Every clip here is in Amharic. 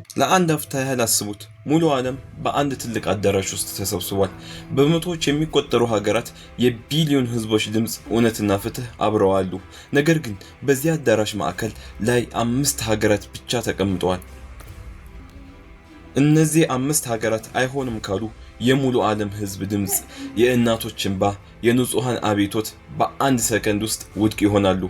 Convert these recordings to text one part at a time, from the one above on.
ለአንድ አፍታ ያህል አስቡት። ሙሉ ዓለም በአንድ ትልቅ አዳራሽ ውስጥ ተሰብስቧል። በመቶዎች የሚቆጠሩ ሀገራት የቢሊዮን ህዝቦች ድምጽ፣ እውነትና ፍትህ አብረው አሉ። ነገር ግን በዚህ አዳራሽ ማዕከል ላይ 5 ሀገራት ብቻ ተቀምጠዋል። እነዚህ 5 ሀገራት አይሆንም ካሉ የሙሉ ዓለም ህዝብ ድምጽ፣ የእናቶች እንባ፣ የንጹሃን አቤቶት በአንድ ሰከንድ ውስጥ ውድቅ ይሆናሉ።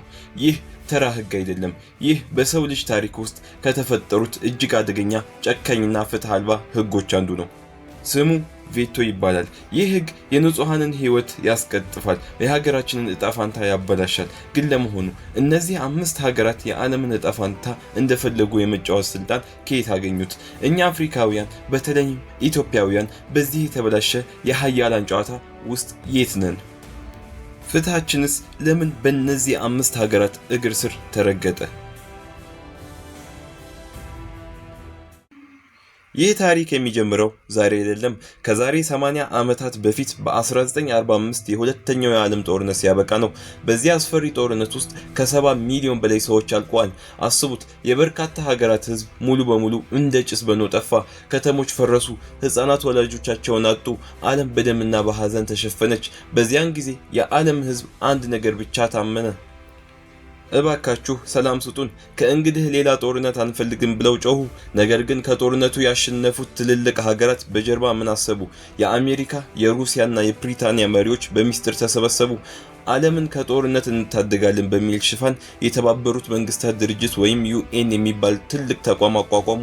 ይህ ተራ ህግ አይደለም። ይህ በሰው ልጅ ታሪክ ውስጥ ከተፈጠሩት እጅግ አደገኛ፣ ጨካኝና ፍትህ አልባ ህጎች አንዱ ነው። ስሙ ቬቶ ይባላል። ይህ ህግ የንጹሃንን ህይወት ያስቀጥፋል፣ የሀገራችንን እጣ ፋንታ ያበላሻል። ግን ለመሆኑ እነዚህ 5 ሀገራት የዓለምን እጣ ፋንታ እንደፈለጉ የመጫወት ስልጣን ከየት አገኙት? እኛ አፍሪካውያን በተለይም ኢትዮጵያውያን በዚህ የተበላሸ የሀያላን ጨዋታ ውስጥ የት ነን? ፍትሃችንስ ለምን በእነዚህ 5 ሀገራት እግር ስር ተረገጠ? ይህ ታሪክ የሚጀምረው ዛሬ አይደለም። ከዛሬ 80 ዓመታት በፊት በ1945 የሁለተኛው የዓለም ጦርነት ሲያበቃ ነው። በዚህ አስፈሪ ጦርነት ውስጥ ከ70 ሚሊዮን በላይ ሰዎች አልቀዋል። አስቡት፣ የበርካታ ሀገራት ህዝብ ሙሉ በሙሉ እንደ ጭስ በኖ ጠፋ። ከተሞች ፈረሱ፣ ህፃናት ወላጆቻቸውን አጡ፣ ዓለም በደምና በሐዘን ተሸፈነች። በዚያን ጊዜ የዓለም ህዝብ አንድ ነገር ብቻ ታመነ። እባካችሁ ሰላም ስጡን፣ ከእንግዲህ ሌላ ጦርነት አንፈልግም ብለው ጮሁ። ነገር ግን ከጦርነቱ ያሸነፉት ትልልቅ ሀገራት በጀርባ ምን አሰቡ? የአሜሪካ፣ የሩሲያና የብሪታንያ መሪዎች በሚስጥር ተሰበሰቡ። ዓለምን ከጦርነት እንታደጋለን በሚል ሽፋን የተባበሩት መንግስታት ድርጅት ወይም ዩኤን የሚባል ትልቅ ተቋም አቋቋሙ።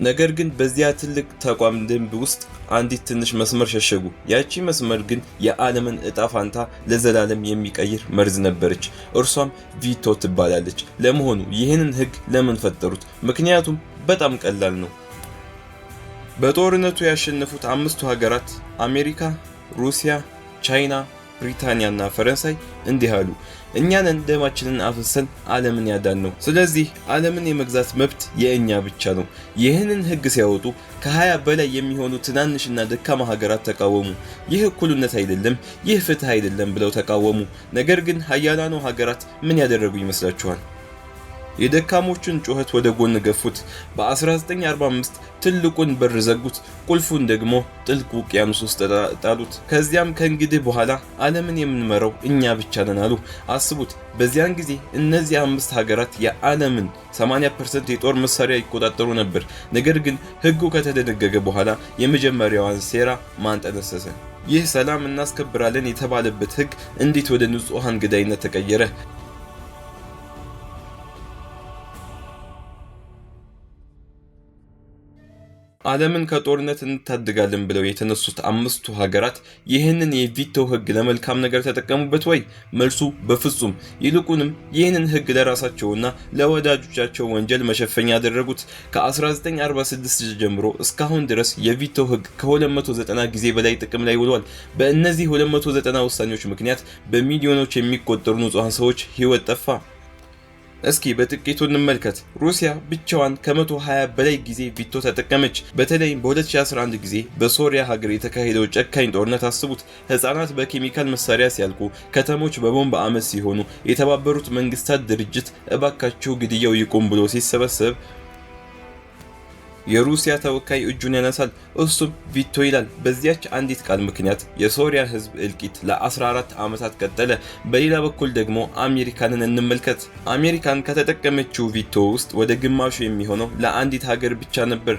ነገር ግን በዚያ ትልቅ ተቋም ደንብ ውስጥ አንዲት ትንሽ መስመር ሸሸጉ። ያቺ መስመር ግን የዓለምን እጣ ፋንታ ለዘላለም የሚቀይር መርዝ ነበረች። እርሷም ቪቶ ትባላለች። ለመሆኑ ይህንን ህግ ለምን ፈጠሩት? ምክንያቱም በጣም ቀላል ነው። በጦርነቱ ያሸነፉት 5ቱ ሀገራት አሜሪካ፣ ሩሲያ፣ ቻይና፣ ብሪታንያ እና ፈረንሳይ እንዲህ አሉ። እኛን ደማችንን አፍሰን ዓለምን ያዳን ነው። ስለዚህ ዓለምን የመግዛት መብት የእኛ ብቻ ነው። ይህንን ህግ ሲያወጡ ከ20 በላይ የሚሆኑ ትናንሽና ደካማ ሀገራት ተቃወሙ። ይህ እኩልነት አይደለም፣ ይህ ፍትህ አይደለም ብለው ተቃወሙ። ነገር ግን ሀያላኑ ሀገራት ምን ያደረጉ ይመስላችኋል? የደካሞቹን ጩኸት ወደ ጎን ገፉት። በ1945 ትልቁን በር ዘጉት፣ ቁልፉን ደግሞ ጥልቅ ውቅያኖስ ውስጥ ጣሉት። ከዚያም ከእንግዲህ በኋላ ዓለምን የምንመራው እኛ ብቻ ነን አሉ። አስቡት፣ በዚያን ጊዜ እነዚህ 5 ሀገራት የዓለምን 80% የጦር መሳሪያ ይቆጣጠሩ ነበር። ነገር ግን ህጉ ከተደነገገ በኋላ የመጀመሪያዋን ሴራ ማን ጠነሰሰ? ይህ ሰላም እናስከብራለን የተባለበት ህግ እንዴት ወደ ንጹሃን ገዳይነት ተቀየረ? ዓለምን ከጦርነት እንታደጋለን ብለው የተነሱት 5ቱ ሀገራት ይህንን የቪቶ ህግ ለመልካም ነገር ተጠቀሙበት ወይ? መልሱ በፍጹም። ይልቁንም ይህንን ህግ ለራሳቸውና ለወዳጆቻቸው ወንጀል መሸፈኛ ያደረጉት። ከ1946 ጀምሮ እስካሁን ድረስ የቪቶ ህግ ከ290 ጊዜ በላይ ጥቅም ላይ ውሏል። በእነዚህ 290 ውሳኔዎች ምክንያት በሚሊዮኖች የሚቆጠሩ ንጹሃን ሰዎች ህይወት ጠፋ። እስኪ በጥቂቱ እንመልከት። ሩሲያ ብቻዋን ከ120 በላይ ጊዜ ቪቶ ተጠቀመች። በተለይም በ2011 ጊዜ በሶሪያ ሀገር የተካሄደው ጨካኝ ጦርነት አስቡት። ህፃናት በኬሚካል መሳሪያ ሲያልቁ፣ ከተሞች በቦምብ አመድ ሲሆኑ፣ የተባበሩት መንግስታት ድርጅት እባካችሁ ግድያው ይቁም ብሎ ሲሰበሰብ የሩሲያ ተወካይ እጁን ያነሳል። እሱም ቪቶ ይላል። በዚያች አንዲት ቃል ምክንያት የሶሪያ ህዝብ እልቂት ለ14 ዓመታት ቀጠለ። በሌላ በኩል ደግሞ አሜሪካንን እንመልከት። አሜሪካን ከተጠቀመችው ቪቶ ውስጥ ወደ ግማሹ የሚሆነው ለአንዲት ሀገር ብቻ ነበር።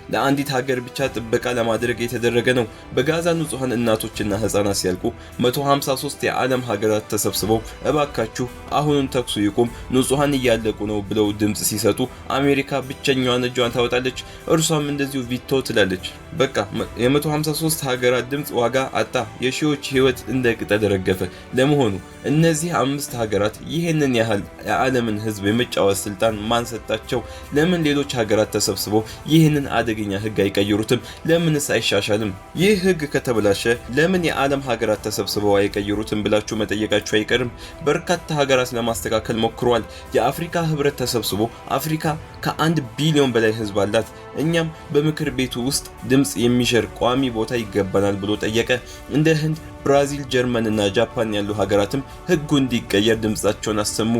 ለአንዲት ሀገር ብቻ ጥበቃ ለማድረግ የተደረገ ነው። በጋዛ ንጹሃን እናቶችና ህፃናት ሲያልቁ 153 የዓለም ሀገራት ተሰብስበው እባካችሁ አሁኑን ተኩሱ ይቁም፣ ንጹሃን እያለቁ ነው ብለው ድምጽ ሲሰጡ አሜሪካ ብቸኛዋን እጇን ታወጣለች። እርሷም እንደዚሁ ቪቶ ትላለች። በቃ የ153 ሀገራት ድምጽ ዋጋ አጣ። የሺዎች ህይወት እንደ ቅጠል ረገፈ። ለመሆኑ እነዚህ 5 ሀገራት ይህንን ያህል የዓለምን ህዝብ የመጫወት ስልጣን ማን ሰጣቸው? ለምን ሌሎች ሀገራት ተሰብስበው ይህንን አደገኛ ህግ አይቀይሩትም? ለምንስ አይሻሻልም? ይህ ህግ ከተበላሸ ለምን የዓለም ሀገራት ተሰብስበው አይቀይሩትም ብላችሁ መጠየቃችሁ አይቀርም። በርካታ ሀገራት ለማስተካከል ሞክረዋል። የአፍሪካ ህብረት ተሰብስቦ አፍሪካ ከ1 ቢሊዮን በላይ ህዝብ አላት። እኛም በምክር ቤቱ ውስጥ ድምጽ የሚሸር ቋሚ ቦታ ይገባናል ብሎ ጠየቀ። እንደ ህንድ፣ ብራዚል፣ ጀርመን እና ጃፓን ያሉ ሀገራትም ህጉ እንዲቀየር ድምጻቸውን አሰሙ።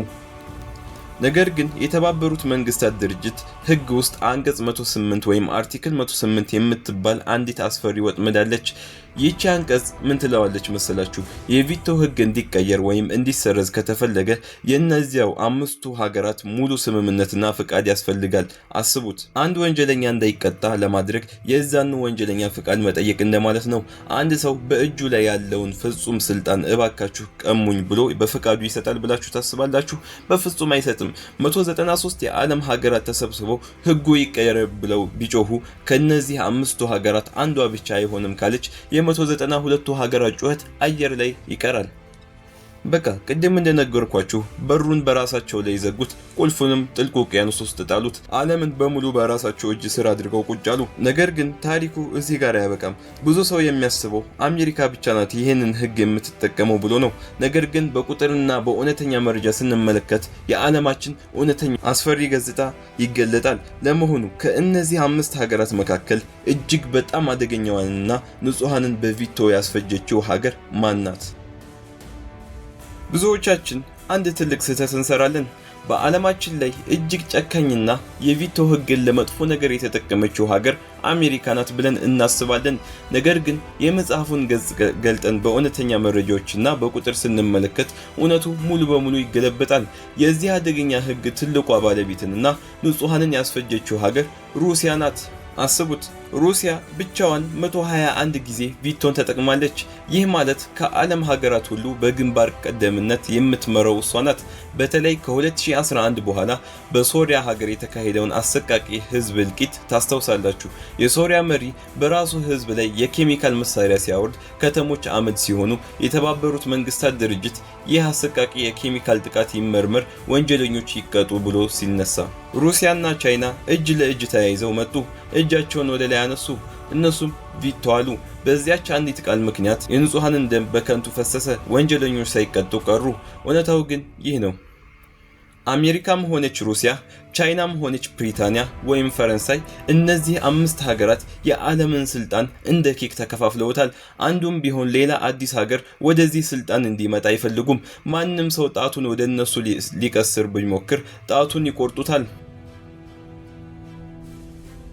ነገር ግን የተባበሩት መንግስታት ድርጅት ህግ ውስጥ አንቀጽ 108 ወይም አርቲክል 108 የምትባል አንዲት አስፈሪ ወጥመድ አለች። ይህች አንቀጽ ምን ትለዋለች መሰላችሁ? የቪቶ ህግ እንዲቀየር ወይም እንዲሰረዝ ከተፈለገ የእነዚያው አምስቱ ሀገራት ሙሉ ስምምነትና ፍቃድ ያስፈልጋል። አስቡት፣ አንድ ወንጀለኛ እንዳይቀጣ ለማድረግ የዛን ወንጀለኛ ፍቃድ መጠየቅ እንደማለት ነው። አንድ ሰው በእጁ ላይ ያለውን ፍጹም ስልጣን እባካችሁ ቀሙኝ ብሎ በፍቃዱ ይሰጣል ብላችሁ ታስባላችሁ? በፍጹም አይሰጥም። 193 የዓለም ሀገራት ተሰብስበው ህጉ ይቀየር ብለው ቢጮሁ ከነዚህ አምስቱ ሀገራት አንዷ ብቻ አይሆንም ካለች የ192ቱ ሀገራት ጩኸት አየር ላይ ይቀራል። በቃ ቅድም እንደነገርኳችሁ በሩን በራሳቸው ላይ ዘጉት፣ ቁልፉንም ጥልቅ ውቅያኖስ ውስጥ ጣሉት፣ ዓለምን በሙሉ በራሳቸው እጅ ስር አድርገው ቁጭ አሉ። ነገር ግን ታሪኩ እዚህ ጋር አያበቃም። ብዙ ሰው የሚያስበው አሜሪካ ብቻ ናት ይህንን ህግ የምትጠቀመው ብሎ ነው። ነገር ግን በቁጥርና በእውነተኛ መረጃ ስንመለከት የዓለማችን እውነተኛ አስፈሪ ገጽታ ይገለጣል። ለመሆኑ ከእነዚህ አምስት ሀገራት መካከል እጅግ በጣም አደገኛዋንና ንጹሃንን በቪቶ ያስፈጀችው ሀገር ማን ናት? ብዙዎቻችን አንድ ትልቅ ስህተት እንሰራለን። በዓለማችን ላይ እጅግ ጨካኝና የቪቶ ህግን ለመጥፎ ነገር የተጠቀመችው ሀገር አሜሪካ ናት ብለን እናስባለን። ነገር ግን የመጽሐፉን ገጽ ገልጠን በእውነተኛ መረጃዎችና በቁጥር ስንመለከት እውነቱ ሙሉ በሙሉ ይገለበጣል። የዚህ አደገኛ ህግ ትልቋ ባለቤትንና ንጹሃንን ያስፈጀችው ሀገር ሩሲያ ናት። አስቡት፣ ሩሲያ ብቻዋን 121 ጊዜ ቪቶን ተጠቅማለች። ይህ ማለት ከዓለም ሀገራት ሁሉ በግንባር ቀደምነት የምትመራው እሷ ናት። በተለይ ከ2011 በኋላ በሶሪያ ሀገር የተካሄደውን አሰቃቂ ህዝብ እልቂት ታስታውሳላችሁ። የሶሪያ መሪ በራሱ ህዝብ ላይ የኬሚካል መሳሪያ ሲያወርድ ከተሞች አመድ ሲሆኑ የተባበሩት መንግስታት ድርጅት ይህ አሰቃቂ የኬሚካል ጥቃት ይመርመር፣ ወንጀለኞች ይቀጡ ብሎ ሲነሳ ሩሲያና ቻይና እጅ ለእጅ ተያይዘው መጡ። እጃቸውን ወደ ላይ ያነሱ፣ እነሱም ቪቶ አሉ። በዚያች አንዲት ቃል ምክንያት የንጹሃንን ደም በከንቱ ፈሰሰ፣ ወንጀለኞች ሳይቀጡ ቀሩ። እውነታው ግን ይህ ነው። አሜሪካም ሆነች ሩሲያ፣ ቻይናም ሆነች ብሪታንያ ወይም ፈረንሳይ፣ እነዚህ አምስት ሀገራት የዓለምን ስልጣን እንደ ኬክ ተከፋፍለውታል። አንዱም ቢሆን ሌላ አዲስ ሀገር ወደዚህ ስልጣን እንዲመጣ አይፈልጉም። ማንም ሰው ጣቱን ወደ እነሱ ሊቀስር ቢሞክር ጣቱን ይቆርጡታል።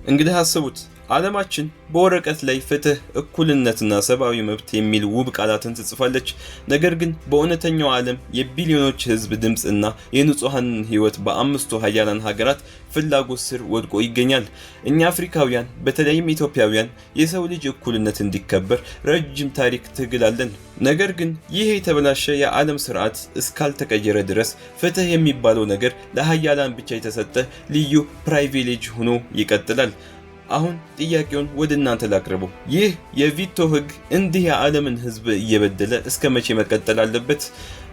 እንግዲህ አስቡት፣ ዓለማችን በወረቀት ላይ ፍትህ፣ እኩልነትና ሰብአዊ መብት የሚል ውብ ቃላትን ትጽፋለች። ነገር ግን በእውነተኛው ዓለም የቢሊዮኖች ህዝብ ድምጽና የንጹሃንን ህይወት በአምስቱ ሀያላን ሀገራት ፍላጎት ስር ወድቆ ይገኛል። እኛ አፍሪካውያን በተለይም ኢትዮጵያውያን የሰው ልጅ እኩልነት እንዲከበር ረጅም ታሪክ ትግል አለን። ነገር ግን ይህ የተበላሸ የዓለም ስርዓት እስካልተቀየረ ድረስ ፍትህ የሚባለው ነገር ለሀያላን ብቻ የተሰጠ ልዩ ፕራይቪሌጅ ሆኖ ይቀጥላል። አሁን ጥያቄውን ወደ እናንተ ላቅርበው። ይህ የቪቶ ህግ እንዲህ የዓለምን ህዝብ እየበደለ እስከ መቼ መቀጠል አለበት?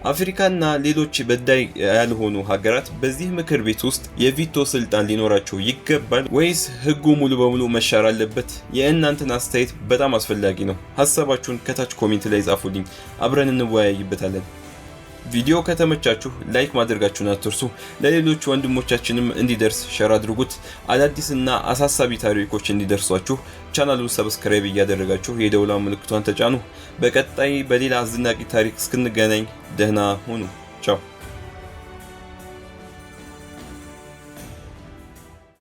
አፍሪካና ሌሎች በዳይ ያልሆኑ ሀገራት በዚህ ምክር ቤት ውስጥ የቪቶ ስልጣን ሊኖራቸው ይገባል ወይስ ህጉ ሙሉ በሙሉ መሻር አለበት? የእናንተን አስተያየት በጣም አስፈላጊ ነው። ሐሳባችሁን ከታች ኮሜንት ላይ ጻፉልኝ፣ አብረን እንወያይበታለን። ቪዲዮ ከተመቻችሁ ላይክ ማድረጋችሁን አትርሱ። ለሌሎች ወንድሞቻችንም እንዲደርስ ሼር አድርጉት። አዳዲስና አሳሳቢ ታሪኮች እንዲደርሷችሁ ቻናሉን ሰብስክራይብ እያደረጋችሁ የደውላ ምልክቷን ተጫኑ። በቀጣይ በሌላ አስደናቂ ታሪክ እስክንገናኝ ደህና ሁኑ። ቻው።